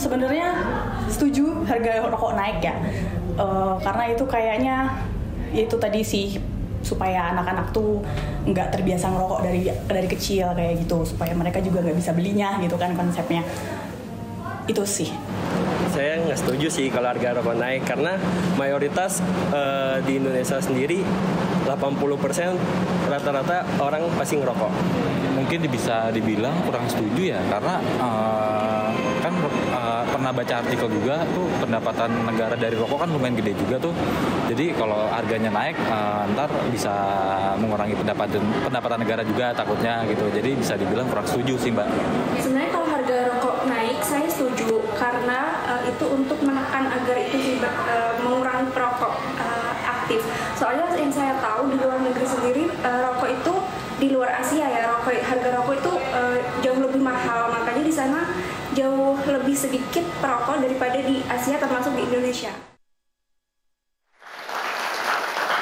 Sebenarnya setuju harga rokok naik ya, karena itu kayaknya itu tadi sih supaya anak-anak tuh nggak terbiasa ngerokok dari kecil kayak gitu, supaya mereka juga nggak bisa belinya gitu kan konsepnya. Itu sih. Saya nggak setuju sih kalau harga rokok naik karena mayoritas di Indonesia sendiri 80% rata-rata orang pasti ngerokok. Mungkin bisa dibilang kurang setuju ya karena kan pernah baca artikel juga tuh pendapatan negara dari rokok kan lumayan gede juga tuh. Jadi kalau harganya naik ntar bisa mengurangi pendapatan negara juga takutnya gitu. Jadi bisa dibilang kurang setuju sih Mbak. Sebenarnya kalau harga rokok naik saya setuju karena itu untuk menekan agar itu mengurangi perokok aktif. Soalnya yang saya tahu di luar negeri sendiri rokok itu di luar Asia ya harga rokok itu jauh lebih mahal, makanya di sana jauh lebih sedikit perokok daripada di Asia termasuk di Indonesia.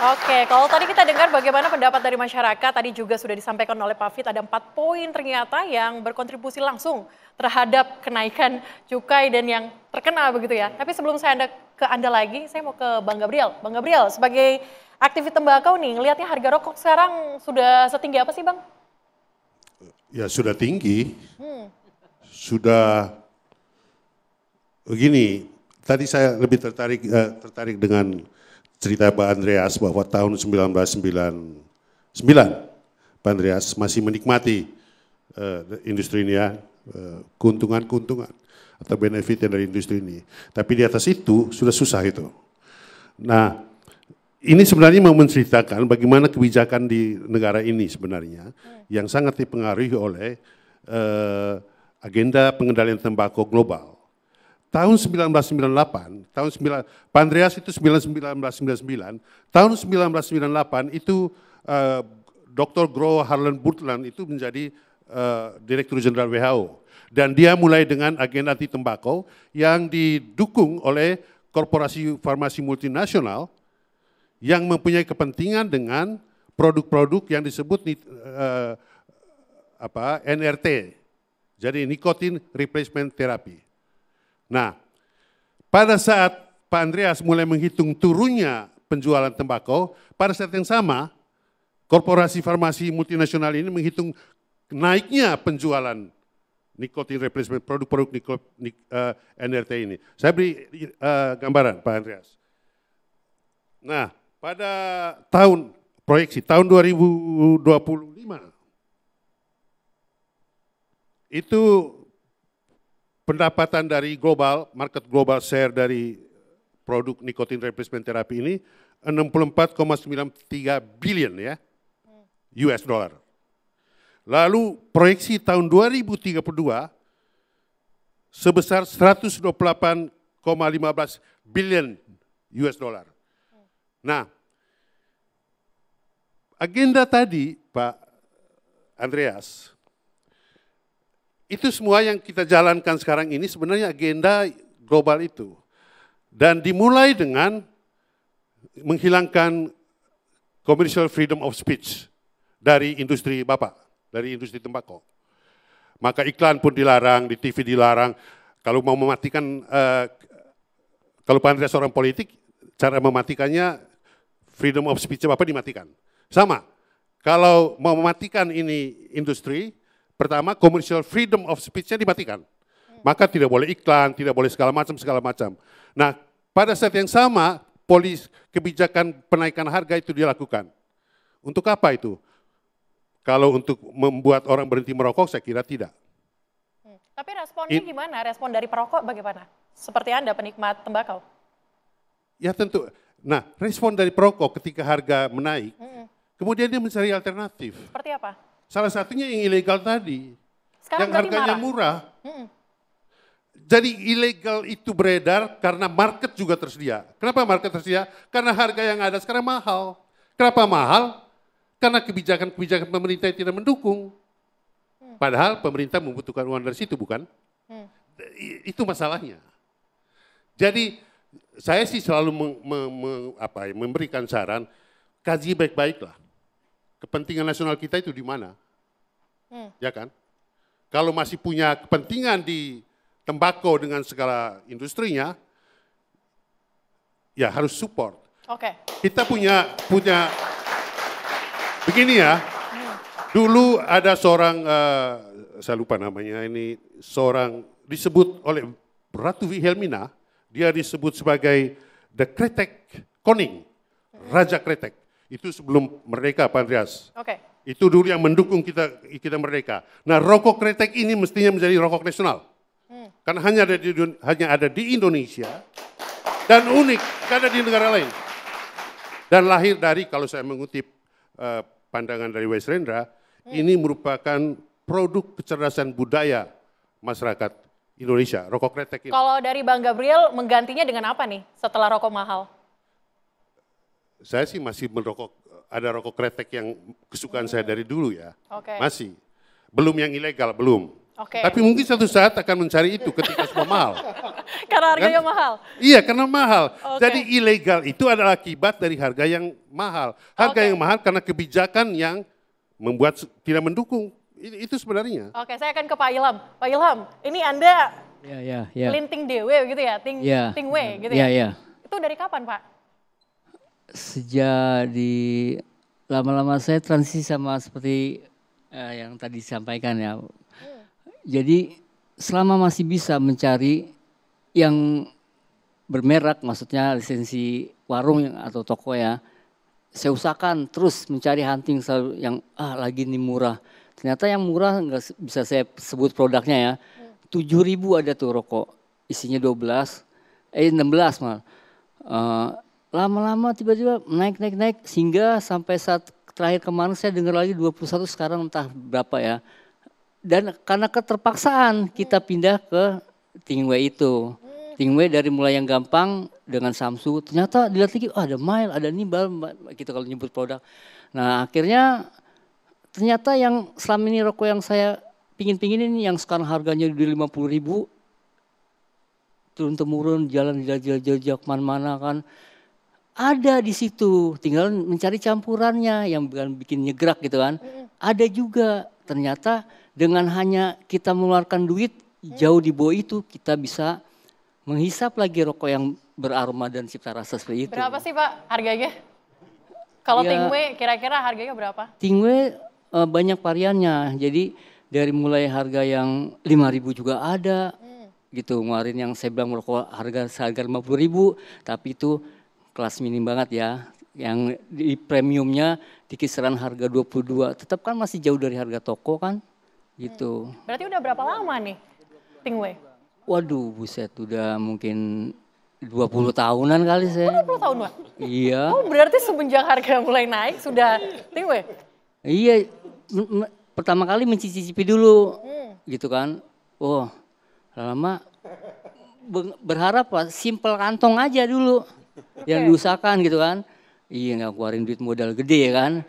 Oke, kalau tadi kita dengar bagaimana pendapat dari masyarakat, tadi juga sudah disampaikan oleh Pak Fit, ada 4 poin ternyata yang berkontribusi langsung terhadap kenaikan cukai dan yang terkena begitu ya. Tapi sebelum saya ke Anda lagi, saya mau ke Bang Gabriel. Bang Gabriel, sebagai aktivis tembakau nih, ngelihatnya harga rokok sekarang sudah setinggi apa sih Bang? Ya sudah tinggi, sudah begini. Tadi saya lebih tertarik dengan cerita Pak Andreas bahwa tahun 1999 Pak Andreas masih menikmati industri ini ya, keuntungan atau benefit dari industri ini. Tapi di atas itu sudah susah itu. Nah, ini sebenarnya mau menceritakan bagaimana kebijakan di negara ini sebenarnya yang sangat dipengaruhi oleh agenda pengendalian tembakau global. Tahun 1998, Pak Andreas itu 1999, tahun 1998 itu Dr. Gro Harlem Brundtland itu menjadi Direktur Jenderal WHO. Dan dia mulai dengan agenda anti tembakau yang didukung oleh korporasi farmasi multinasional yang mempunyai kepentingan dengan produk-produk yang disebut NRT, jadi nicotine replacement therapy. Nah, pada saat Pak Andreas mulai menghitung turunnya penjualan tembakau, pada saat yang sama korporasi farmasi multinasional ini menghitung naiknya penjualan nicotine replacement produk-produk NRT ini. Saya beri gambaran Pak Andreas. Nah, pada proyeksi tahun 2025 itu pendapatan dari market global share dari produk nicotine replacement therapy ini 64,93 billion ya, US dollar. Lalu proyeksi tahun 2032 sebesar 128,15 billion US dollar. Nah, agenda tadi Pak Andreas, itu semua yang kita jalankan sekarang ini sebenarnya agenda global itu. Dan dimulai dengan menghilangkan commercial freedom of speech dari industri Bapak, dari industri tembakau. Maka iklan pun dilarang, di TV dilarang. Kalau mau mematikan, kalau Pak Andreas seorang politik, cara mematikannya freedom of speech Bapak dimatikan. Sama, kalau mau mematikan ini industri, pertama, commercial freedom of speech-nya dimatikan. Maka tidak boleh iklan, tidak boleh segala macam. Nah, pada saat yang sama, kebijakan penaikan harga itu dilakukan. Untuk apa itu? Kalau untuk membuat orang berhenti merokok, saya kira tidak. Tapi responnya gimana? Respon dari perokok bagaimana? Seperti Anda, penikmat tembakau. Ya tentu. Nah, respon dari perokok ketika harga menaik, kemudian dia mencari alternatif. Seperti apa? Salah satunya yang ilegal tadi, sekarang yang harganya murah. Jadi ilegal itu beredar karena market juga tersedia. Kenapa market tersedia? Karena harga yang ada sekarang mahal. Kenapa mahal? Karena kebijakan-kebijakan pemerintah yang tidak mendukung. Padahal pemerintah membutuhkan uang dari situ, bukan? Itu masalahnya. Jadi saya sih selalu memberikan saran, kaji baik-baiklah. Kepentingan nasional kita itu di mana? Ya kan? Kalau masih punya kepentingan di tembakau dengan segala industrinya, ya harus support. Oke. Kita punya begini ya. Dulu ada seorang, saya lupa namanya ini, seorang disebut oleh Ratu Wilhelmina, dia disebut sebagai The Kretek Koning, Raja Kretek. Itu sebelum merdeka, Pak Andreas. Oke. Itu dulu yang mendukung kita merdeka. Nah, rokok kretek ini mestinya menjadi rokok nasional. Karena hanya ada di Indonesia dan unik, tidak ada di negara lain. Dan lahir dari, kalau saya mengutip pandangan dari Wes Rendra, ini merupakan produk kecerdasan budaya masyarakat Indonesia, rokok kretek ini. Kalau dari Bang Gabriel menggantinya dengan apa nih setelah rokok mahal? Saya sih masih merokok, ada rokok kretek yang kesukaan saya dari dulu ya. Oke. Masih. Belum yang ilegal, belum. Oke. Tapi mungkin suatu saat akan mencari itu ketika semua mahal. Karena harganya Kan? mahal. Iya, karena mahal. Oke. Jadi ilegal itu adalah akibat dari harga yang mahal. Harga Oke. yang mahal karena kebijakan yang membuat tidak mendukung. Itu sebenarnya. Oke, saya akan ke Pak Ilham. Pak Ilham, ini Anda Ya. linting dewe gitu ya, ting W gitu ya. Ya. Itu dari kapan, Pak? Sejak lama-lama saya transisi sama seperti yang tadi disampaikan ya. Jadi selama masih bisa mencari yang bermerek, maksudnya lisensi warung atau toko ya, saya usahakan terus mencari hunting selalu yang lagi ini murah. Ternyata yang murah nggak bisa saya sebut produknya ya. 7.000 ada tuh rokok, isinya 16 malah. Lama-lama tiba-tiba naik sehingga sampai saat terakhir kemarin saya dengar lagi 21, sekarang entah berapa ya. Dan karena keterpaksaan kita pindah ke Tingway itu. Tingway dari mulai yang gampang dengan Samsu, ternyata dilihat lagi ada Mile, ada Nibal gitu kalau nyebut produk. Nah akhirnya ternyata yang selama ini rokok yang saya pingin ini yang sekarang harganya di 50.000, turun-temurun jalan jajak kemana-mana kan. Ada di situ, tinggal mencari campurannya yang bukan bikin nyegrak gitu kan. Ada juga, ternyata dengan hanya kita mengeluarkan duit jauh di bawah itu kita bisa menghisap lagi rokok yang beraroma dan cipta rasa seperti itu. Berapa sih Pak harganya? Kalau Ya, Tingway kira-kira harganya berapa? Tingway banyak variannya, jadi dari mulai harga yang 5.000 juga ada, gitu. Ngeluarin yang saya bilang rokok seharga 50.000, tapi itu kelas minim banget ya. Yang di premiumnya di kisaran harga 22, tetap kan masih jauh dari harga toko kan, gitu. Berarti udah berapa lama nih Tingway? Waduh, buset, udah mungkin 20 tahunan kali saya. 20 tahun Pak? Iya. Oh berarti semenjak harga mulai naik sudah Tingway? Iya, pertama kali mencicipi dulu, gitu kan. Oh, lama berharap Pak, simple kantong aja dulu yang diusahakan gitu kan. Iya, nggak keluarin duit modal gede kan.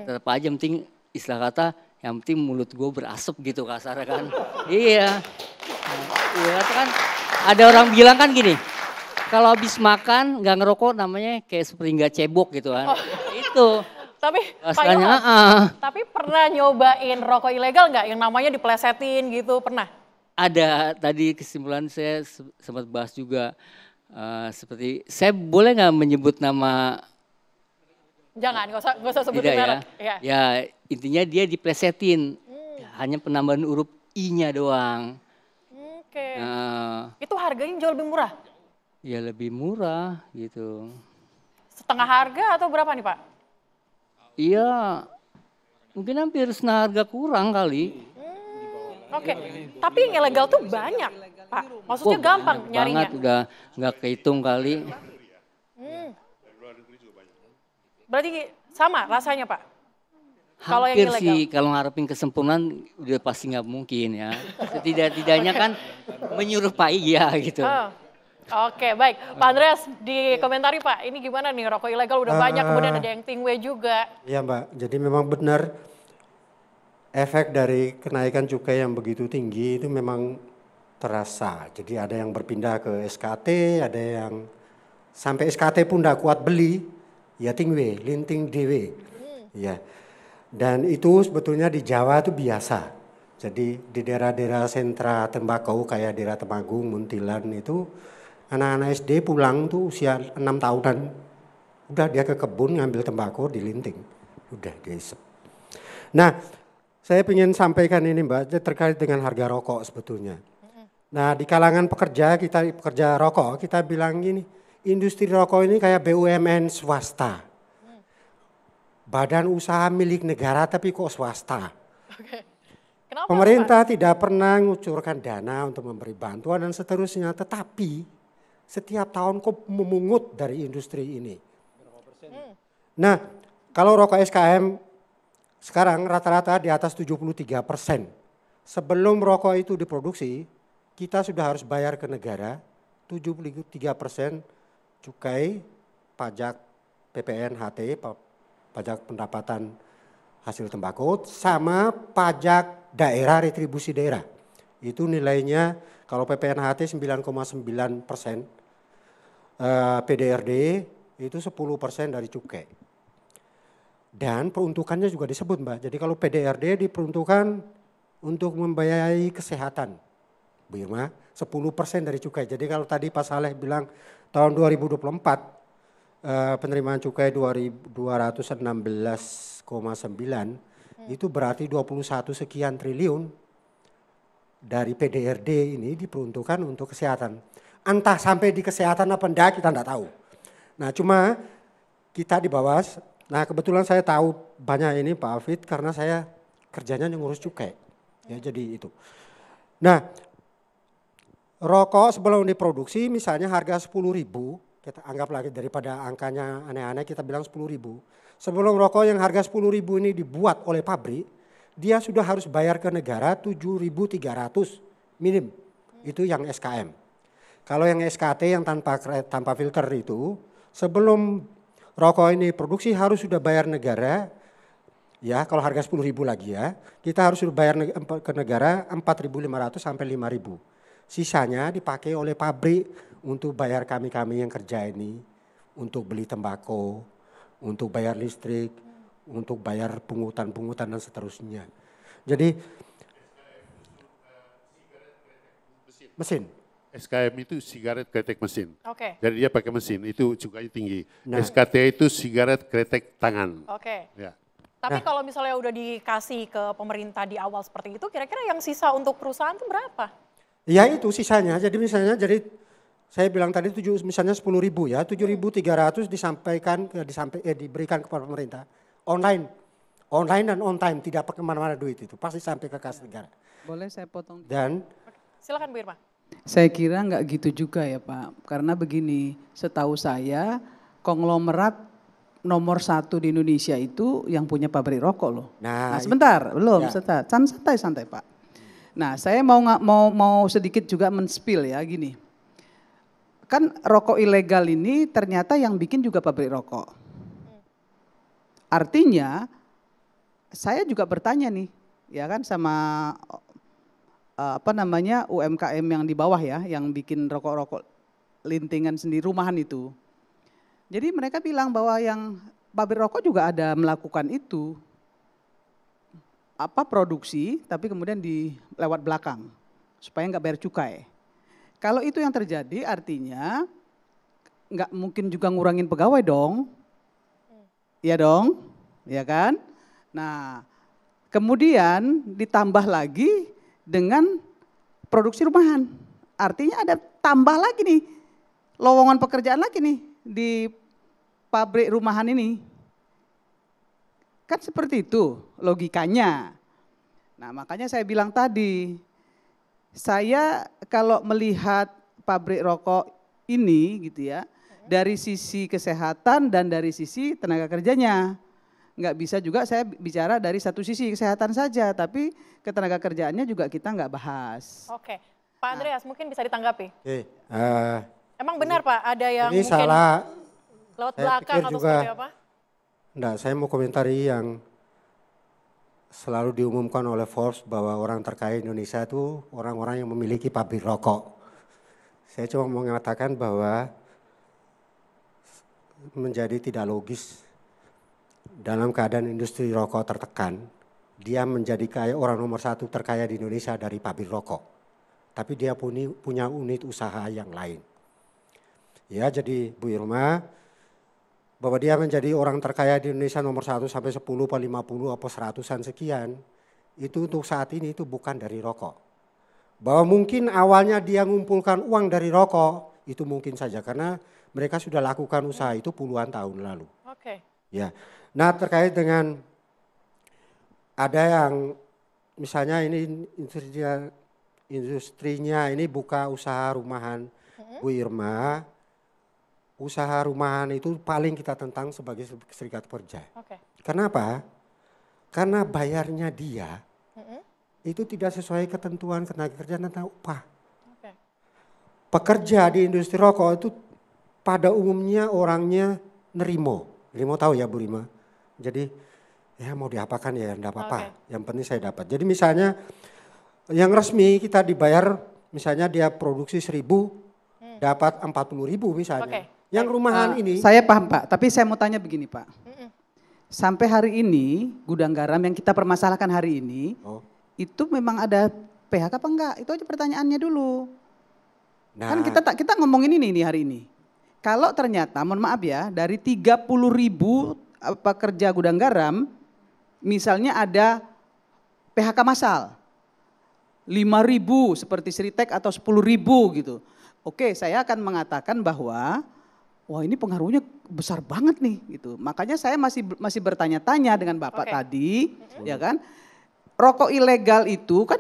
Tetap aja penting istilah kata, yang penting mulut gue berasap gitu kasarnya kan. Iya. Iya kan, ada orang bilang kan gini, kalau habis makan nggak ngerokok namanya kayak seperti nggak cebok gitu kan. Itu. Tapi Pak Rasanya, Ilham, tapi pernah nyobain rokok ilegal nggak yang namanya diplesetin gitu, pernah? ada tadi kesimpulan saya sempat bahas juga seperti saya boleh nggak menyebut nama? Jangan, nggak usah sebutin Tidak ya. merek. Ya. Ya intinya dia diplesetin, hanya penambahan huruf I-nya doang. Oke. Nah, Itu harganya jauh lebih murah? ya lebih murah gitu. Setengah harga atau berapa nih Pak? Iya, mungkin hampir setengah harga kurang kali. Oke, tapi yang ilegal tuh banyak Pak. Maksudnya gampang Banyak nyarinya. banget, udah nggak kehitung kali. Berarti sama rasanya Pak? Kalau yang Hampir ilegal? sih, kalau ngarepin kesempurnaan udah pasti nggak mungkin ya. Setidak-tidaknya kan menyerupai ya gitu. Oh. Oke, baik. Pak Andreas, dikomentari Pak, ini gimana nih rokok ilegal udah banyak, kemudian ada yang Tingway juga. Iya Mbak, jadi memang benar efek dari kenaikan cukai yang begitu tinggi itu memang terasa. Jadi ada yang berpindah ke SKT, ada yang sampai SKT pun tidak kuat beli, ya Tingway, linting dewe. Ya. Dan itu sebetulnya di Jawa itu biasa. Jadi di daerah-daerah sentra tembakau kayak daerah Temanggung, Muntilan itu anak-anak SD pulang tuh usia 6 tahunan. Udah dia ke kebun ngambil tembakau dilinting. Udah diisep. Nah, saya ingin sampaikan ini Mbak terkait dengan harga rokok sebetulnya. Nah di kalangan pekerja rokok kita bilang gini, industri rokok ini kayak BUMN swasta. Badan usaha milik negara tapi kok swasta. Oke. Kenapa, Pemerintah Pak? tidak pernah mengucurkan dana untuk memberi bantuan dan seterusnya. Tetapi setiap tahun kok memungut dari industri ini. Nah kalau rokok SKM sekarang rata-rata di atas 73%. Sebelum rokok itu diproduksi, kita sudah harus bayar ke negara 73% cukai, pajak PPN, HT, pajak pendapatan hasil tembakau, sama pajak daerah, retribusi daerah. Itu nilainya kalau PPN HT 9,9%, PDRD itu 10% dari cukai. Dan peruntukannya juga disebut Mbak, jadi kalau PDRD diperuntukkan untuk membiayai kesehatan. Bu Irma, 10% dari cukai. Jadi kalau tadi Pak Saleh bilang tahun 2024 penerimaan cukai 216,9 itu berarti 21 sekian triliun dari PDRD ini diperuntukkan untuk kesehatan. Entah sampai di kesehatan apa enggak kita enggak tahu. Nah cuma kita di bawah, nah kebetulan saya tahu banyak ini Pak Afid karena saya kerjanya ngurus cukai. Ya jadi itu. Nah rokok sebelum diproduksi misalnya harga 10.000, kita anggap lagi daripada angkanya aneh-aneh kita bilang 10.000. Sebelum rokok yang harga 10.000 ini dibuat oleh pabrik, dia sudah harus bayar ke negara 7.300 minim. Itu yang SKM. Kalau yang SKT yang tanpa filter itu, sebelum rokok ini produksi harus sudah bayar negara, ya kalau harga 10.000 lagi ya, kita harus sudah bayar ke negara 4.500 sampai 5.000. Sisanya dipakai oleh pabrik untuk bayar kami-kami yang kerja ini, untuk beli tembakau, untuk bayar listrik, untuk bayar pungutan-pungutan dan seterusnya. Jadi mesin. SKM itu sigaret kretek mesin. Oke. Jadi dia pakai mesin, itu cukainya tinggi. Nah. SKT itu sigaret kretek tangan. Oke. Ya. Tapi kalau misalnya udah dikasih ke pemerintah di awal seperti itu, kira-kira yang sisa untuk perusahaan itu berapa? Ya itu sisanya, jadi misalnya saya bilang tadi misalnya 10.000 ya, 7.300 diberikan kepada pemerintah. Online dan on time, tidak pakai mana-mana duit itu, pasti sampai ke kas negara. Boleh saya potong? Dan Silakan Bu Irma. Saya kira nggak gitu juga ya Pak, karena begini, setahu saya konglomerat nomor 1 di Indonesia itu yang punya pabrik rokok loh. Nah sebentar, belum, ya. santai Pak. Nah saya mau sedikit juga men-spill ya gini. Kan rokok ilegal ini ternyata yang bikin juga pabrik rokok. Artinya saya juga bertanya nih, ya kan sama UMKM yang di bawah ya, yang bikin rokok-rokok lintingan sendiri rumahan itu. Jadi mereka bilang bahwa yang pabrik rokok juga ada melakukan itu, produksi, tapi kemudian lewat belakang supaya nggak bayar cukai. Kalau itu yang terjadi artinya nggak mungkin juga ngurangin pegawai dong, ya dong, ya kan? Nah kemudian ditambah lagi dengan produksi rumahan, artinya ada tambah lagi nih, lowongan pekerjaan lagi nih di pabrik rumahan ini. Kan seperti itu logikanya. Nah makanya saya bilang tadi, saya kalau melihat pabrik rokok ini gitu ya, dari sisi kesehatan dan dari sisi tenaga kerjanya. Nggak bisa juga saya bicara dari satu sisi kesehatan saja, tapi ketenaga kerjaannya juga kita nggak bahas. Oke, Pak Andreas mungkin bisa ditanggapi. Emang benar Pak, ada yang ini mungkin salah, lewat belakang atau juga, seperti apa? Enggak, saya mau komentari yang selalu diumumkan oleh Forbes bahwa orang terkaya Indonesia itu orang-orang yang memiliki pabrik rokok. Saya cuma mau mengatakan bahwa menjadi tidak logis dalam keadaan industri rokok tertekan, dia menjadi kaya orang nomor 1 terkaya di Indonesia dari pabrik rokok. Tapi dia punya unit usaha yang lain. Ya, jadi Bu Irma, bahwa dia menjadi orang terkaya di Indonesia nomor 1 sampai 10, 50, apa 100-an sekian, itu untuk saat ini itu bukan dari rokok. Bahwa mungkin awalnya dia mengumpulkan uang dari rokok, itu mungkin saja karena mereka sudah lakukan usaha itu puluhan tahun lalu. Oke. Ya. Nah, terkait dengan ada yang misalnya ini industrinya ini buka usaha rumahan, Bu Irma. Usaha rumahan itu paling kita tentang sebagai serikat pekerja. Kenapa? Karena bayarnya dia itu tidak sesuai ketentuan tenaga kerja dan upah. Pekerja di industri rokok itu pada umumnya orangnya nerimo tahu ya Bu Rima. Jadi ya mau diapakan ya enggak apa-apa. Yang penting saya dapat. Jadi misalnya yang resmi kita dibayar misalnya dia produksi 1.000 dapat 40.000 misalnya. Yang rumahan ini. Saya paham Pak, tapi saya mau tanya begini Pak. Sampai hari ini gudang garam yang kita permasalahkan hari ini, itu memang ada PHK apa enggak? Itu aja pertanyaannya dulu. Nah, kan kita ngomongin ini nih hari ini. Kalau ternyata, mohon maaf ya, dari 30.000 pekerja gudang garam, misalnya ada PHK massal. 5.000 seperti Sritek atau 10.000 gitu. Oke, saya akan mengatakan bahwa wah ini pengaruhnya besar banget nih gitu. Makanya saya masih bertanya-tanya dengan Bapak tadi, ya kan? Rokok ilegal itu kan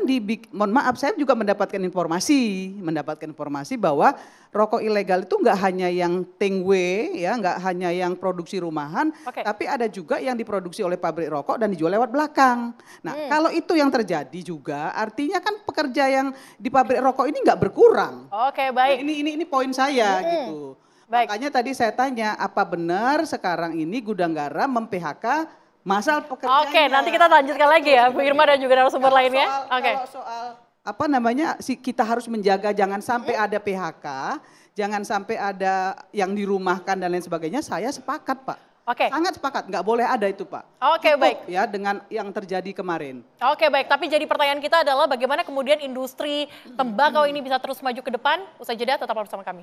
mohon maaf saya juga mendapatkan informasi bahwa rokok ilegal itu enggak hanya yang tengwe ya, enggak hanya yang produksi rumahan, tapi ada juga yang diproduksi oleh pabrik rokok dan dijual lewat belakang. Nah, kalau itu yang terjadi juga artinya kan pekerja yang di pabrik rokok ini enggak berkurang. Oke, baik. Nah, ini poin saya gitu. Baik. Makanya tadi saya tanya, apa benar sekarang ini gudang garam mem-PHK masalah pekerjanya? Oke, nanti kita lanjutkan lagi ya, Bu Irma dan juga narasumber lainnya. Kalau soal apa namanya, kita harus menjaga jangan sampai ada PHK, jangan sampai ada yang dirumahkan dan lain sebagainya, saya sepakat Pak. Sangat sepakat, nggak boleh ada itu Pak. Baik. Ya dengan yang terjadi kemarin. Baik, tapi jadi pertanyaan kita adalah bagaimana kemudian industri tembakau ini bisa terus maju ke depan? Usai jeda tetap bersama kami.